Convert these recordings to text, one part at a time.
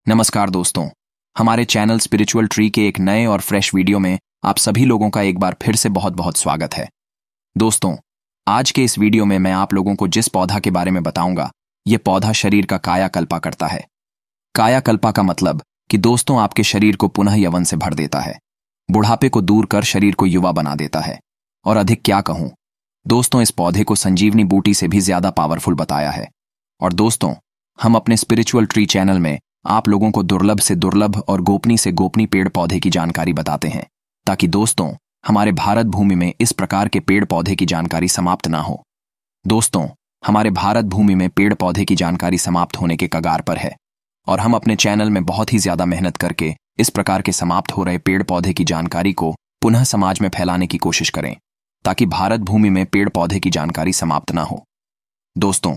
नमस्कार दोस्तों, हमारे चैनल स्पिरिचुअल ट्री के एक नए और फ्रेश वीडियो में आप सभी लोगों का एक बार फिर से बहुत बहुत स्वागत है। दोस्तों, आज के इस वीडियो में मैं आप लोगों को जिस पौधा के बारे में बताऊंगा, ये पौधा शरीर का कायाकल्पा करता है। कायाकल्पा का मतलब कि दोस्तों आपके शरीर को पुनः यौवन से भर देता है, बुढ़ापे को दूर कर शरीर को युवा बना देता है। और अधिक क्या कहूं दोस्तों, इस पौधे को संजीवनी बूटी से भी ज्यादा पावरफुल बताया है। और दोस्तों, हम अपने स्पिरिचुअल ट्री चैनल में आप लोगों को दुर्लभ से दुर्लभ और गोपनीय से गोपनीय पेड़ पौधे की जानकारी बताते हैं, ताकि दोस्तों हमारे भारत भूमि में इस प्रकार के पेड़ पौधे की जानकारी समाप्त ना हो। दोस्तों, हमारे भारत भूमि में पेड़ पौधे की जानकारी समाप्त होने के कगार पर है, और हम अपने चैनल में बहुत ही ज्यादा मेहनत करके इस प्रकार के समाप्त हो रहे पेड़ पौधे की जानकारी को पुनः समाज में फैलाने की कोशिश करें, ताकि भारत भूमि में पेड़ पौधे की जानकारी समाप्त ना हो। दोस्तों,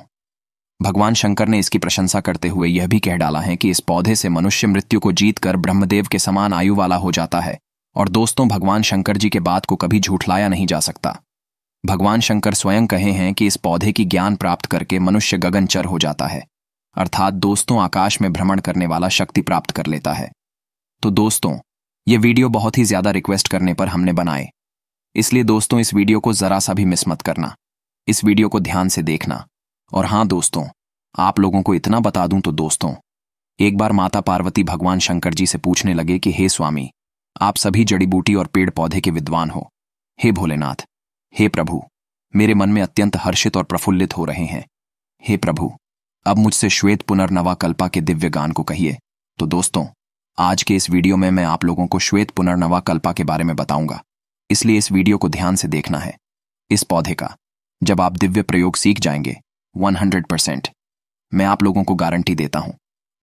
भगवान शंकर ने इसकी प्रशंसा करते हुए यह भी कह डाला है कि इस पौधे से मनुष्य मृत्यु को जीतकर ब्रह्मदेव के समान आयु वाला हो जाता है। और दोस्तों, भगवान शंकर जी के बात को कभी झूठलाया नहीं जा सकता। भगवान शंकर स्वयं कहे हैं कि इस पौधे की ज्ञान प्राप्त करके मनुष्य गगनचर हो जाता है, अर्थात दोस्तों आकाश में भ्रमण करने वाला शक्ति प्राप्त कर लेता है। तो दोस्तों, ये वीडियो बहुत ही ज्यादा रिक्वेस्ट करने पर हमने बनाए, इसलिए दोस्तों इस वीडियो को जरा सा भी मिस मत करना, इस वीडियो को ध्यान से देखना। और हाँ दोस्तों, आप लोगों को इतना बता दूं तो दोस्तों, एक बार माता पार्वती भगवान शंकर जी से पूछने लगे कि हे स्वामी, आप सभी जड़ी बूटी और पेड़ पौधे के विद्वान हो। हे भोलेनाथ, हे प्रभु, मेरे मन में अत्यंत हर्षित और प्रफुल्लित हो रहे हैं। हे प्रभु, अब मुझसे श्वेत पुनर्नवा कल्पा के दिव्य गान को कहिए। तो दोस्तों, आज के इस वीडियो में मैं आप लोगों को श्वेत पुनर्नवा कल्पा के बारे में बताऊंगा, इसलिए इस वीडियो को ध्यान से देखना है। इस पौधे का जब आप दिव्य प्रयोग सीख जाएंगे 100%, मैं आप लोगों को गारंटी देता हूं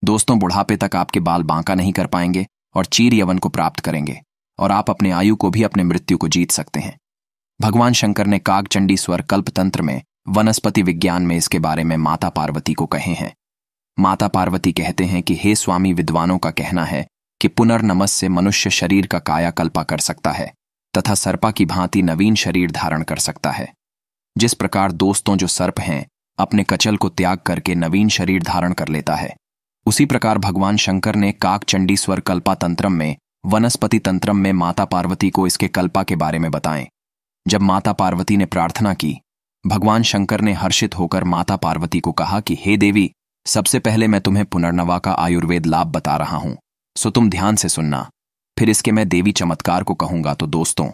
दोस्तों, बुढ़ापे तक आपके बाल बांका नहीं कर पाएंगे और चीर यवन को प्राप्त करेंगे, और आप अपने आयु को भी अपने मृत्यु को जीत सकते हैं। भगवान शंकर ने कागचंडी स्वर कल्प तंत्र में वनस्पति विज्ञान में इसके बारे में माता पार्वती को कहे हैं। माता पार्वती कहते हैं कि हे स्वामी, विद्वानों का कहना है कि पुनर्नमस से मनुष्य शरीर का कायाकल्पा कर सकता है तथा सर्पा की भांति नवीन शरीर धारण कर सकता है। जिस प्रकार दोस्तों जो सर्प हैं अपने कचल को त्याग करके नवीन शरीर धारण कर लेता है, उसी प्रकार भगवान शंकर ने काकचंडी स्वर कल्पा तंत्रम में वनस्पति तंत्रम में माता पार्वती को इसके कल्पा के बारे में बताएं। जब माता पार्वती ने प्रार्थना की, भगवान शंकर ने हर्षित होकर माता पार्वती को कहा कि हे देवी, सबसे पहले मैं तुम्हें पुनर्नवा का आयुर्वेद लाभ बता रहा हूं, सो तुम ध्यान से सुनना, फिर इसके मैं देवी चमत्कार को कहूंगा। तो दोस्तों,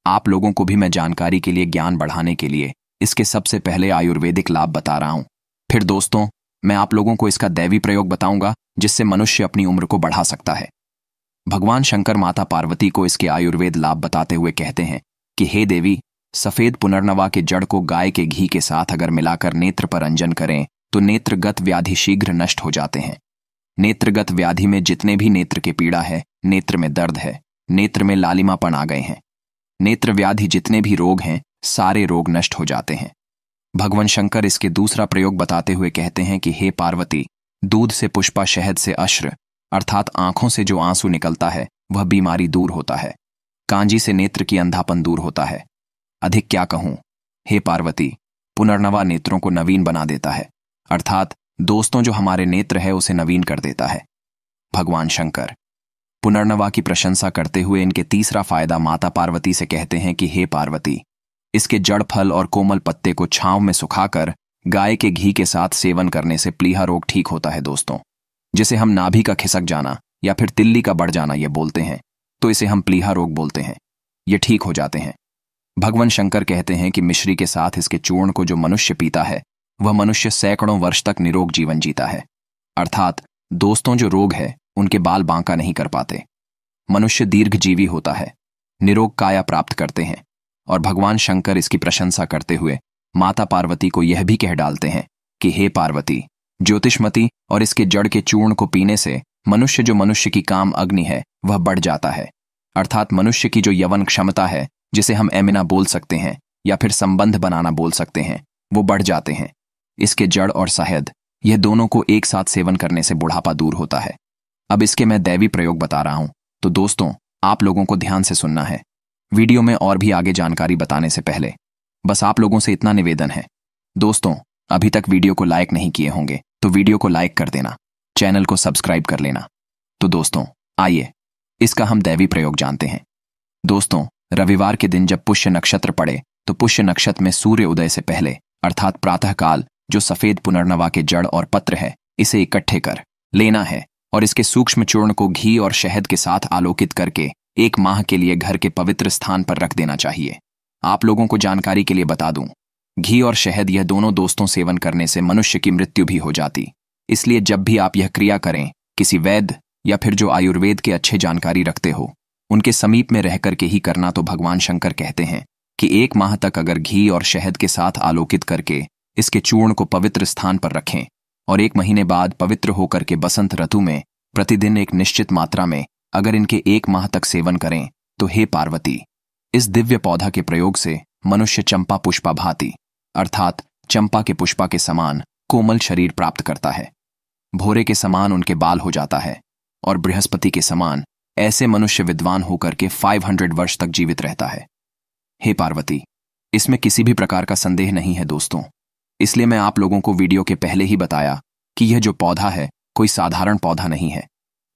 आप लोगों को भी मैं जानकारी के लिए, ज्ञान बढ़ाने के लिए इसके सबसे पहले आयुर्वेदिक लाभ बता रहा हूं। फिर दोस्तों, मैं आप लोगों को इसका दैवी प्रयोग बताऊंगा, जिससे मनुष्य अपनी उम्र को बढ़ा सकता है। भगवान शंकर माता पार्वती को इसके आयुर्वेद लाभ बताते हुए कहते हैं कि हे देवी, सफेद पुनर्नवा के जड़ को गाय के घी के साथ अगर मिलाकर नेत्र पर अंजन करें तो नेत्रगत व्याधि शीघ्र नष्ट हो जाते हैं। नेत्रगत व्याधि में जितने भी नेत्र के पीड़ा है, नेत्र में दर्द है, नेत्र में लालिमापन आ गए हैं, नेत्र व्याधि जितने भी रोग हैं, सारे रोग नष्ट हो जाते हैं। भगवान शंकर इसके दूसरा प्रयोग बताते हुए कहते हैं कि हे पार्वती, दूध से पुष्पा, शहद से अश्र, अर्थात आंखों से जो आंसू निकलता है वह बीमारी दूर होता है। कांजी से नेत्र की अंधापन दूर होता है। अधिक क्या कहूं, हे पार्वती, पुनर्नवा नेत्रों को नवीन बना देता है, अर्थात दोस्तों जो हमारे नेत्र है उसे नवीन कर देता है। भगवान शंकर पुनर्नवा की प्रशंसा करते हुए इनके तीसरा फायदा माता पार्वती से कहते हैं कि हे पार्वती, इसके जड़, फल और कोमल पत्ते को छांव में सुखाकर गाय के घी के साथ सेवन करने से प्लीहा रोग ठीक होता है दोस्तों, जिसे हम नाभि का खिसक जाना या फिर तिल्ली का बढ़ जाना ये बोलते हैं, तो इसे हम प्लीहा रोग बोलते हैं। ये ठीक हो जाते हैं। भगवान शंकर कहते हैं कि मिश्री के साथ इसके चूर्ण को जो मनुष्य पीता है वह मनुष्य सैकड़ों वर्ष तक निरोग जीवन जीता है, अर्थात दोस्तों जो रोग है उनके बाल बांका नहीं कर पाते, मनुष्य दीर्घजीवी होता है, निरोग काया प्राप्त करते हैं। और भगवान शंकर इसकी प्रशंसा करते हुए माता पार्वती को यह भी कह डालते हैं कि हे पार्वती, ज्योतिषमती और इसके जड़ के चूर्ण को पीने से मनुष्य की काम अग्नि है वह बढ़ जाता है, अर्थात मनुष्य की जो यवन क्षमता है, जिसे हम एमिना बोल सकते हैं या फिर संबंध बनाना बोल सकते हैं, वो बढ़ जाते हैं। इसके जड़ और शहद, यह दोनों को एक साथ सेवन करने से बुढ़ापा दूर होता है। अब इसके मैं दैवी प्रयोग बता रहा हूं, तो दोस्तों आप लोगों को ध्यान से सुनना है। वीडियो में और भी आगे जानकारी बताने से पहले बस आप लोगों से इतना निवेदन है, दोस्तों अभी तक वीडियो को लाइक नहीं किए होंगे तो वीडियो को लाइक कर देना, चैनल को सब्सक्राइब कर लेना तो दोस्तों आइए इसका हम दैवी प्रयोग जानते हैं। दोस्तों, रविवार के दिन जब पुष्य नक्षत्र पड़े तो पुष्य नक्षत्र में सूर्य उदय से पहले अर्थात प्रातःकाल जो सफेद पुनर्नवा के जड़ और पत्र है इसे इकट्ठे कर लेना है और इसके सूक्ष्म चूर्ण को घी और शहद के साथ आलोकित करके 1 माह के लिए घर के पवित्र स्थान पर रख देना चाहिए। आप लोगों को जानकारी के लिए बता दूं, घी और शहद यह दोनों दोस्तों सेवन करने से मनुष्य की मृत्यु भी हो जाती। इसलिए जब भी आप यह क्रिया करें, किसी वैद्य या फिर जो आयुर्वेद के अच्छे जानकारी रखते हो उनके समीप में रहकर के ही करना। तो भगवान शंकर कहते हैं कि 1 माह तक अगर घी और शहद के साथ आलोकित करके इसके चूर्ण को पवित्र स्थान पर रखें और 1 महीने बाद पवित्र होकर के बसंत ऋतु में प्रतिदिन एक निश्चित मात्रा में अगर इनके 1 माह तक सेवन करें तो हे पार्वती, इस दिव्य पौधा के प्रयोग से मनुष्य चंपा पुष्पा भाति अर्थात चंपा के पुष्पा के समान कोमल शरीर प्राप्त करता है, भोरे के समान उनके बाल हो जाता है और बृहस्पति के समान ऐसे मनुष्य विद्वान होकर के 500 वर्ष तक जीवित रहता है। हे पार्वती, इसमें किसी भी प्रकार का संदेह नहीं है दोस्तों। इसलिए मैं आप लोगों को वीडियो के पहले ही बताया कि यह जो पौधा है कोई साधारण पौधा नहीं है।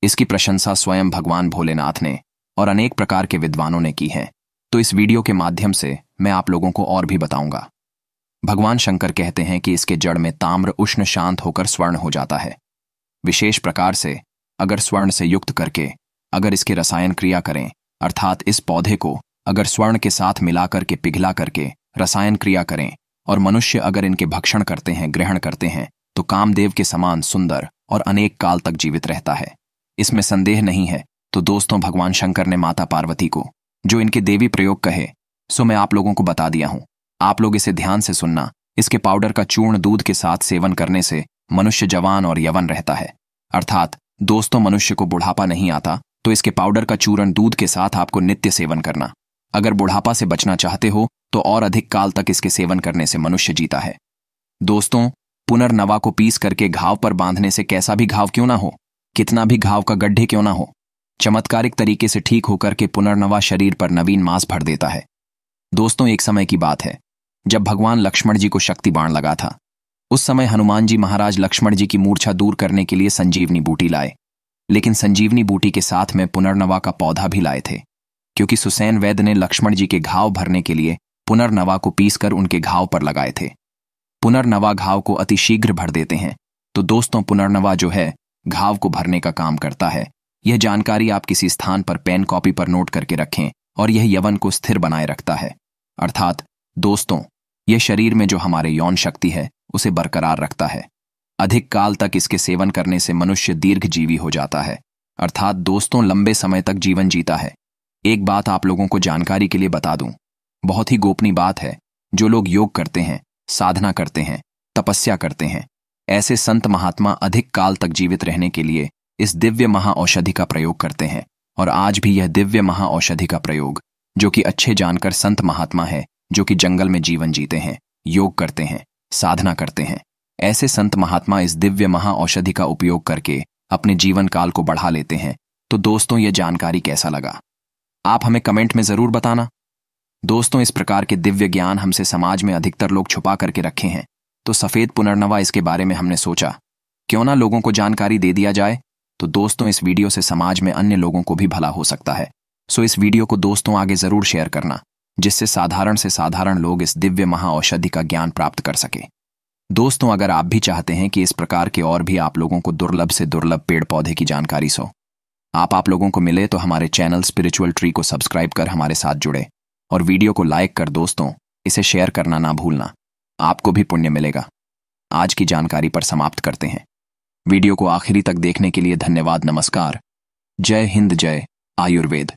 इसकी प्रशंसा स्वयं भगवान भोलेनाथ ने और अनेक प्रकार के विद्वानों ने की है। तो इस वीडियो के माध्यम से मैं आप लोगों को और भी बताऊंगा। भगवान शंकर कहते हैं कि इसके जड़ में ताम्र उष्ण शांत होकर स्वर्ण हो जाता है। विशेष प्रकार से अगर स्वर्ण से युक्त करके अगर इसके रसायन क्रिया करें अर्थात इस पौधे को अगर स्वर्ण के साथ मिलाकर के पिघला करके रसायन क्रिया करें और मनुष्य अगर इनके भक्षण करते हैं, ग्रहण करते हैं तो कामदेव के समान सुंदर और अनेक काल तक जीवित रहता है। इसमें संदेह नहीं है। तो दोस्तों, भगवान शंकर ने माता पार्वती को जो इनके देवी प्रयोग कहे सो मैं आप लोगों को बता दिया हूं। आप लोग इसे ध्यान से सुनना। इसके पाउडर का चूर्ण दूध के साथ सेवन करने से मनुष्य जवान और यवन रहता है। अर्थात दोस्तों, मनुष्य को बुढ़ापा नहीं आता तो इसके पाउडर का चूर्ण दूध के साथ आपको नित्य सेवन करना। अगर बुढ़ापा से बचना चाहते हो तो और अधिक काल तक इसके सेवन करने से मनुष्य जीता है। दोस्तों, पुनर्नवा को पीस करके घाव पर बांधने से कैसा भी घाव क्यों ना हो, कितना भी घाव का गड्ढे क्यों ना हो, चमत्कारिक तरीके से ठीक होकर के पुनर्नवा शरीर पर नवीन मांस भर देता है। दोस्तों, एक समय की बात है जब भगवान लक्ष्मण जी को शक्ति बाण लगा था। उस समय हनुमान जी महाराज लक्ष्मण जी की मूर्छा दूर करने के लिए संजीवनी बूटी लाए, लेकिन संजीवनी बूटी के साथ में पुनर्नवा का पौधा भी लाए थे, क्योंकि सुसैन वैद्य ने लक्ष्मण जी के घाव भरने के लिए पुनर्नवा को पीसकर उनके घाव पर लगाए थे। पुनर्नवा घाव को अति शीघ्र भर देते हैं। तो दोस्तों, पुनर्नवा जो है घाव को भरने का काम करता है। यह जानकारी आप किसी स्थान पर पेन कॉपी पर नोट करके रखें और यह यवन को स्थिर बनाए रखता है। अर्थात दोस्तों, यह शरीर में जो हमारे यौन शक्ति है उसे बरकरार रखता है। अधिक काल तक इसके सेवन करने से मनुष्य दीर्घजीवी हो जाता है। अर्थात दोस्तों, लंबे समय तक जीवन जीता है। एक बात आप लोगों को जानकारी के लिए बता दूं, बहुत ही गोपनीय बात है। जो लोग योग करते हैं, साधना करते हैं, तपस्या करते हैं, ऐसे संत महात्मा अधिक काल तक जीवित रहने के लिए इस दिव्य महाऔषधि का प्रयोग करते हैं। और आज भी यह दिव्य महाऔषधि का प्रयोग जो कि अच्छे जानकर संत महात्मा है, जो कि जंगल में जीवन जीते हैं, योग करते हैं, साधना करते हैं, ऐसे संत महात्मा इस दिव्य महाऔषधि का उपयोग करके अपने जीवन काल को बढ़ा लेते हैं। तो दोस्तों, यह जानकारी कैसा लगा आप हमें कमेंट में जरूर बताना। दोस्तों, इस प्रकार के दिव्य ज्ञान हमसे समाज में अधिकतर लोग छुपा करके रखे हैं। तो सफेद पुनर्नवा इसके बारे में हमने सोचा क्यों ना लोगों को जानकारी दे दिया जाए। तो दोस्तों, इस वीडियो से समाज में अन्य लोगों को भी भला हो सकता है। सो इस वीडियो को दोस्तों आगे जरूर शेयर करना, जिससे साधारण से साधारण लोग इस दिव्य महाऔषधि का ज्ञान प्राप्त कर सके। दोस्तों, अगर आप भी चाहते हैं कि इस प्रकार के और भी आप लोगों को दुर्लभ से दुर्लभ पेड़ पौधे की जानकारी सो आप लोगों को मिले तो हमारे चैनल स्पिरिचुअल ट्री को सब्सक्राइब कर हमारे साथ जुड़े और वीडियो को लाइक कर दोस्तों इसे शेयर करना ना भूलना, आपको भी पुण्य मिलेगा। आज की जानकारी पर समाप्त करते हैं। वीडियो को आखिरी तक देखने के लिए धन्यवाद। नमस्कार। जय हिंद, जय आयुर्वेद।